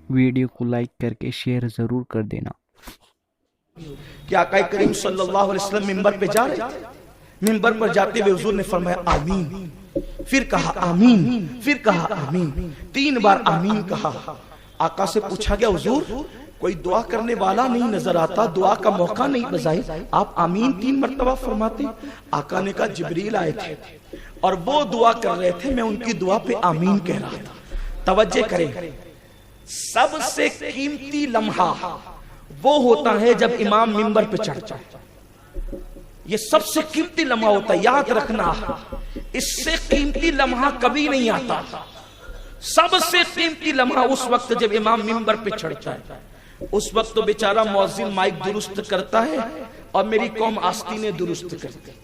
Video को like करके share ज़रूर कर देना। कि आका करीम सल्लल्लाहु अलैहि वसल्लम मिंबर पे जा रहे थे। मिंबर पर जाते हुए हुजूर ने फरमाया आमीन, फिर कहा आमीन, फिर कहा आमीन, 3 बार आमीन कहा। आका से पूछा गया हुजूर कोई दुआ करने वाला नहीं नजर आता, दुआ का मौका नहीं बजाई, आप आमीन 3 मरतबा फरमाते। आका ने कहा जिब्रील आए थे और वो दुआ कर रहे थे, मैं उनकी दुआ पे आमीन कह रहा था। तवज्जो करें, सबसे कीमती लम्हा वो होता है जब इमाम मिंबर पे चढ़ता है। ये सबसे कीमती लम्हा होता है, याद रखना। इससे कीमती लम्हा कभी नहीं आता। सबसे कीमती लम्हा उस वक्त जब इमाम मिंबर पे चढ़ता है। उस वक्त तो बेचारा मुअज्जिन माइक दुरुस्त करता है और मेरी कौम आस्तीनें दुरुस्त करती है।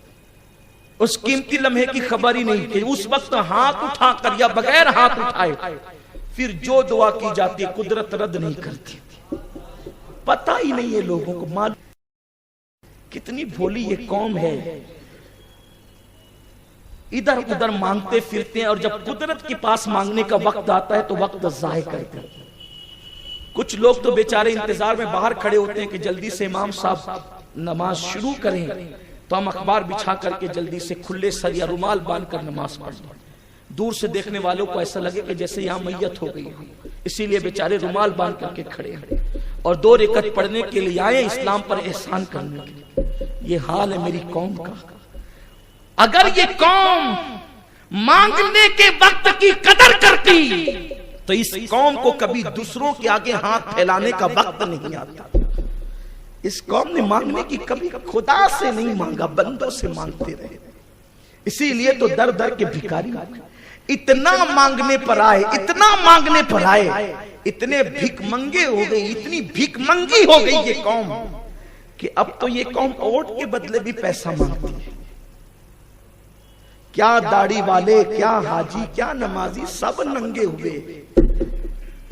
उस कीमती लम्हे की खबर ही नहीं थी। उस वक्त हाथ उठाकर या बगैर हाथ उठाए फिर जो दुआ की जाती है कुदरत रद्द नहीं करती। पता ही नहीं है लोगों को, मालूम कितनी भोली ये कौम है। इधर उधर मांगते फिरते हैं और जब कुदरत के पास मांगने का वक्त आता है तो वक्त ज़ाय करते हैं। कुछ लोग तो बेचारे इंतजार में बाहर खड़े होते हैं कि जल्दी से इमाम साहब नमाज शुरू करें तो हम अखबार बिछा करके जल्दी से खुले सर या रुमाल बांधकर नमाज पढ़ लें। दूर से देखने वालों को ऐसा लगे कि जैसे यहाँ मैयत हो गई हो, इसीलिए बेचारे रुमाल बांध करके खड़े हैं और 2 रकात पढ़ने के लिए आए, इस्लाम पर एहसान करने के लिए। ये हाल है मेरी कौम का। अगर ये कौम मांगने के वक्त की कदर करती तो इस कौम को कभी दूसरों के आगे हाथ फैलाने का वक्त नहीं आता। इस कौम ने मांगने की कभी खुदा से नहीं मांगा, बंदों से मांगते रहे। इसीलिए तो दर दर के भिखारी इतना मांगने पर आए, इतना मांगने पर आए, इतने भिखमंगे हो गए, इतनी भिखमंगी हो गई ये कौम कि अब तो ये कौम वोट के बदले भी पैसा मांगती है। क्या दाढ़ी वाले, क्या हाजी, क्या नमाजी, सब नंगे हुए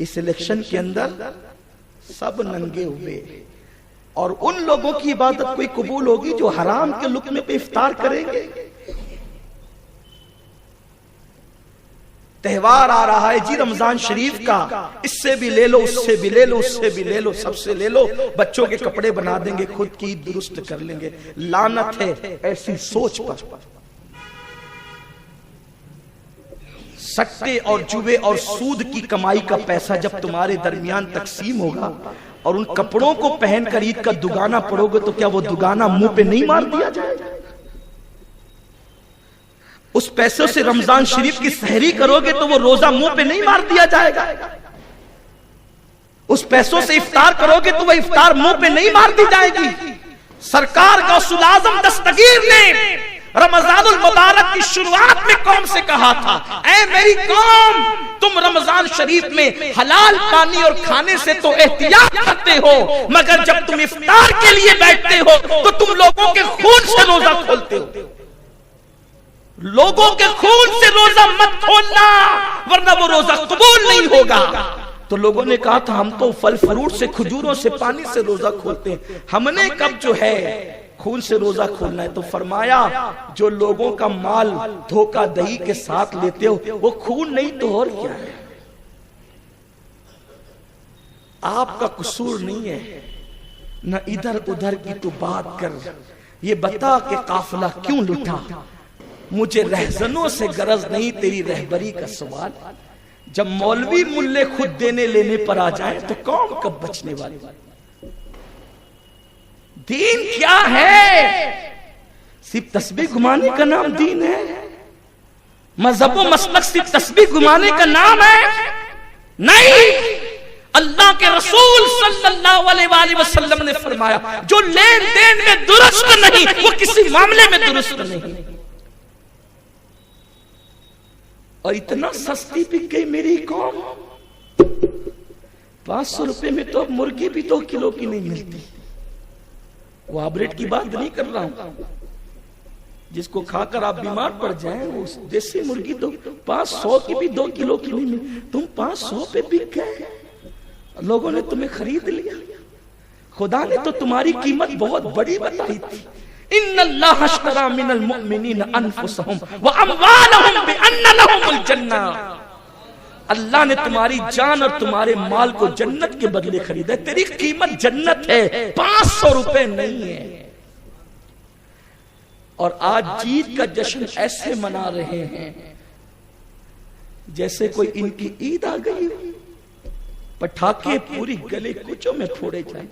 इस इलेक्शन के अंदर, सब नंगे हुए। और उन लोगों की इबादत कोई कबूल होगी जो हराम के लुक्मे पे इफ्तार करेंगे। त्योहार आ रहा है जी रमजान शरीफ का, इससे भी ले लो, उससे भी ले लो, उससे भी ले लो, सबसे ले लो। बच्चों के कपड़े बना देंगे, खुद की दुरुस्त कर लेंगे। लानत है ऐसी सोच पर। सट्टे और जुए और सूद की कमाई का पैसा जब तुम्हारे दरमियान तकसीम होगा और उन कपड़ों को पहनकर ईद का दुगाना पड़ोगे तो क्या वो दुगाना मुंह पे नहीं मार दिया जाएगा? उस पैसों से रमजान शरीफ की सहरी करोगे तो वो रोजा मुंह पे नहीं मार दिया जाएगा? उस पैसों से इफ्तार करोगे तो वो इफ्तार मुंह पे नहीं मार दी जाएगी? सरकार गौसुल आजम दस्तगीर ने रमजानुल मुबारक की शुरुआत में कौम से कहा था, ऐ मेरी कौम, तुम रमजान शरीफ में हलाल पानी और खाने से तो एहतियात करते हो, मगर जब तुम इफ्तार के लिए बैठते हो तो तुम लोगों के खून से रोजा खोलते हो। लोगों के खून से रोजा मत खोलना, वरना वो रोजा कबूल नहीं होगा। तो लोगों ने कहा था हम तो फल फ्रूट से, खजूरों से, पानी से रोजा खोलते हैं, हमने कब जो है खून से रोजा खोलना है? तो फरमाया जो लोगों का माल धोखा दही के साथ लेते हो वो खून नहीं तो और क्या है? आपका कसूर नहीं है, न इधर उधर की तू बात कर। ये बता के काफिला क्यों लुटा, मुझे रहजनों से गरज नहीं तेरी रहबरी का सवाल। जब मौलवी मुल्ले खुद देने लेने पर आ जाए तो कौम कब बचने वाली? दीन क्या है? सिर्फ तस्बीह घुमाने का नाम दीन है? मजहब व मसलक सिर्फ तस्बीह घुमाने का नाम है? नहीं। अल्लाह के रसूल सल्लल्लाहु अलैहि वसल्लम ने फरमाया जो लेन देन में दुरुस्त नहीं वो किसी मामले में दुरुस्त नहीं। और इतना सस्ती बिक गई मेरी कौम, 500 रुपए में तो अब मुर्गी भी 2 किलो की नहीं मिलती। वो हाइब्रिड की बात नहीं कर रहा हूं, जिसको खाकर आप बीमार पड़ जाएं, वो देसी मुर्गी तो 500 की भी 2 किलो की नहीं मिलती। तुम 500 पे बिक गए, लोगों ने तुम्हें खरीद लिया। खुदा ने तो तुम्हारी कीमत बहुत बड़ी बताई थी। इन्नल्लाह अश्तरा मिनल मुमिनीन अनफुसहुम व अमवालहुम बिअन्न लहुमुल जन्नह। अल्लाह ने तुम्हारी जान और तुम्हारे माल को जन्नत के बदले खरीदा है। तेरी कीमत जन्नत है, 500 रुपए नहीं है। और आज जीत का जश्न ऐसे मना रहे हैं जैसे कोई इनकी ईद आ गई। पटाखे पूरी गले कुचों में फोड़े जाए,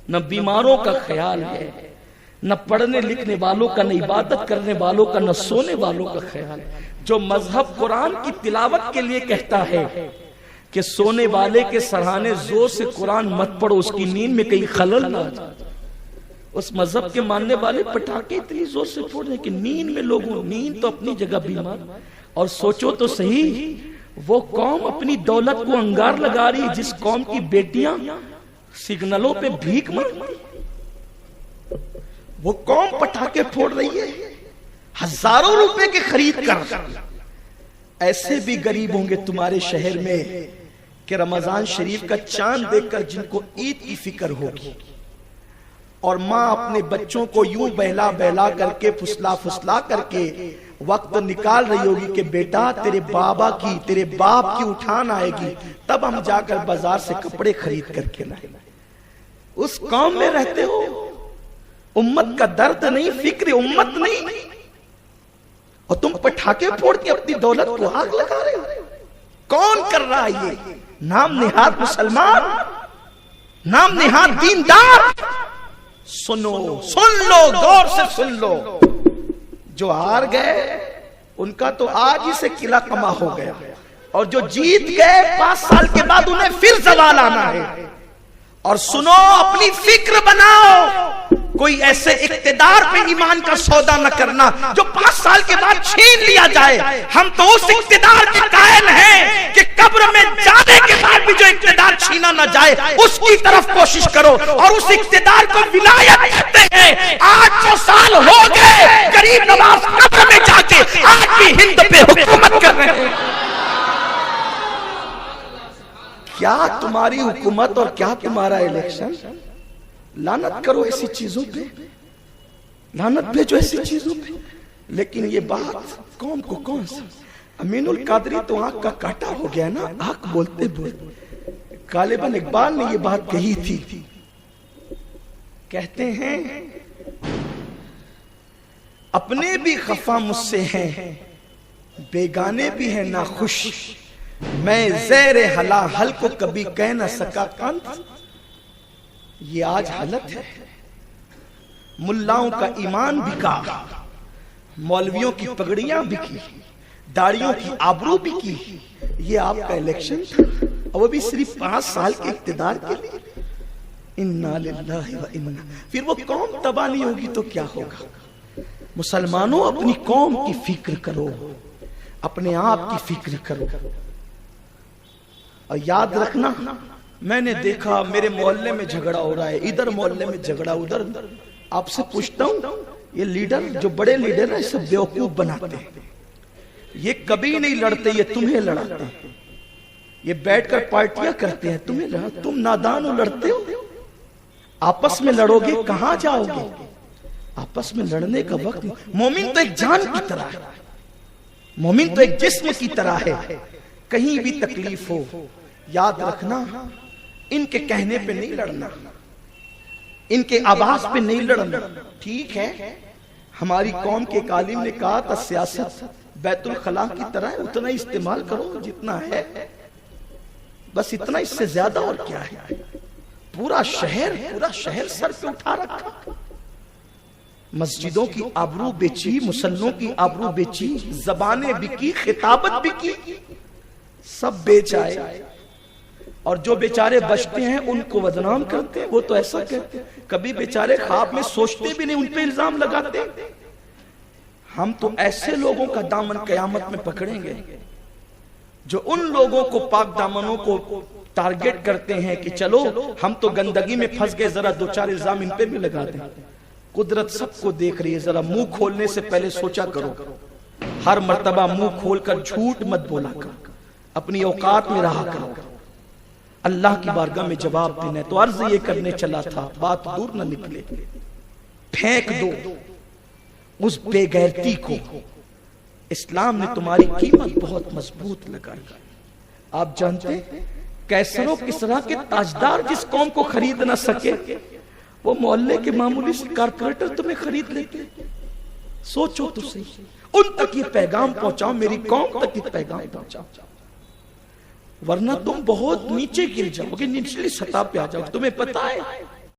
न बीमारों का ख्याल है, न पढ़ने लिखने वालों का, न इबादत करने वालों का, न सोने वालों का ख्याल। जो मजहब कुरान की तिलावत के लिए कहता है कि सोने वाले के सराहने जोर से कुरान मत पढ़ो, उसकी नींद में कहीं खलल ना आ जाए, उस मजहब के मानने वाले पटाखे इतनी जोर से फोड़ रहे कि नींद में लोगों, नींद तो अपनी जगह बीमार। और सोचो तो सही, वो कौम अपनी दौलत को अंगार लगा रही है जिस कौम की बेटियां सिग्नलों पे भीख मांगती, वो कौम पटाखे फोड़ रही है हजारों रुपए के खरीद कर। ऐसे भी गरीब होंगे तुम्हारे शहर में कि रमजान शरीफ का चांद देखकर जिनको ईद की फिक्र होगी, और माँ अपने बच्चों को यूं बहला बहला करके फुसला फुसला करके वक्त निकाल रही होगी कि बेटा तेरे बाबा की, तेरे बाप की उठान आएगी, तब हम जाकर बाजार से कपड़े खरीद करके लाए। उस कौम में रहते हो, उम्मत का दर्द नहीं, फिक्र उम्मत नहीं, और तुम पटाखे फोड़ के अपनी दौलत को आग लगा रहे हो। कौन कर रहा है ये? नाम निहाद मुसलमान, नाम निहाद दीनदार। सुनो, सुन लो, गौर से सुन लो। जो हार गए उनका तो आज ही से किला कमा हो गया, और जो जीत गए 5 साल के बाद उन्हें फिर सवाल आना है। और सुनो, अपनी फिक्र बनाओ, कोई ऐसे इक्तिदार पे ईमान का सौदा न करना जो 5 साल के बाद छीन लिया जाए। हम तो उस इक्तिदार के कायल हैं कि कब्र में जाने के बाद भी जो इक्तिदार छीना न जाए उसकी तरफ कोशिश करो, और उस इक्तिदार को विलायत कहते हैं। 800 साल हो गए गरीब नवाज कब्र में जाके आज भी हिंद पे हुकूमत कर रहे हैं। क्या तुम्हारी हुकूमत और क्या तुम्हारा इलेक्शन? लानत करो ऐसी चीजों पे, लानत भेजो ऐसी चीजों पे। लेकिन ये बात कौन को कौन सा? अमीनुल कादरी तो आंख का काटा हो गया ना, आंख बोलते बोलते। गालिबन इकबाल ने ये बात कही थी। कहते हैं अपने भी खफा मुझसे हैं, बेगाने भी हैं नाखुश, मैं ज़ेरे हला हल को कभी कह न सका कंत। ये आज हालत है। मुल्लाओं का ईमान बिका, मौलवियों की पगड़ियां बिकी, दाढ़ियों की आबरू बिकी। ये आपका इलेक्शन था, और वो भी सिर्फ 5 साल के इक्तिदार के लिए। इन्ना लिल्लाहि व इन्ना। फिर वो कौम तबाह नहीं होगी तो क्या होगा? मुसलमानों, अपनी कौम की फिक्र करो, अपने आप की फिक्र करो। और याद रखना, मैंने देखा मेरे मोहल्ले में झगड़ा हो रहा है, इधर मोहल्ले में झगड़ा, उधर। आपसे पूछता हूं, ये लीडर, जो बड़े लीडर है, सब बेवकूफ बनाते हैं। ये कभी नहीं लड़ते, ये तुम्हें लड़ाते हैं। ये बैठकर पार्टियां करते हैं, तुम्हें लड़ा। तुम नादान हो, लड़ते हो। आपस में लड़ोगे कहां जाओगे? आपस में लड़ने का वक्त नहीं। मोमिन तो एक जान की तरह है, मोमिन तो एक जिस्म की तरह है। कहीं भी तकलीफ हो, याद रखना, इनके कहने पे नहीं लड़ना, इनके आवाज पे नहीं लड़ना। ठीक है, हमारी कौम के कालिम ने कहा था सियासत बैतुल खला की तरह है, उतना इस्तेमाल करो जितना है, बस इतना, इससे ज्यादा और क्या है। पूरा शहर सर पे उठा रखा। मस्जिदों की आबरू बेची, मुसल्लों की आबरू बेची, जबानें बिकी, खिताबत बिकी, सब बेच आए। और जो बेचारे बचते हैं उनको बदनाम करते हैं। वो तो ऐसा कहते हैं, कभी बेचारे ख्वाब में सोचते भी नहीं, उन पे इल्जाम लगाते। हम तो ऐसे लोगों का दामन कयामत में पकड़ेंगे जो उन लोगों को, पाक दामनों को टारगेट करते हैं कि चलो हम तो गंदगी में फंस गए, जरा 2-4 इल्जाम इन पे भी लगा दें। कुदरत सबको देख रही है, जरा मुंह खोलने से पहले सोचा करो। हर मर्तबा मुंह खोलकर झूठ मत बोला करो, अपनी औकात में रहा करो। अल्लाह की बारगाह में जवाब देना है। तो अर्ज ये करने चला था, बात दूर न निकले। फेंक दो उस बेगैरती को। इस्लाम ने तुम्हारी कीमत बहुत मजबूत लगाई। आप जानते कैसरो किसरा के ताजदार जिस कौम को खरीद ना सके, वो मोहल्ले के मामूली से कारपोरेटर तुम्हें खरीद लेते। सोचो तो सही, उन तक ये पैगाम पहुंचाओ, मेरी कौम तक ये पैगाम पहुंचाओ, वरना तुम बहुत नीचे गिर जाओगे, निचली सतह पे आ जाओगे। तुम्हें पता है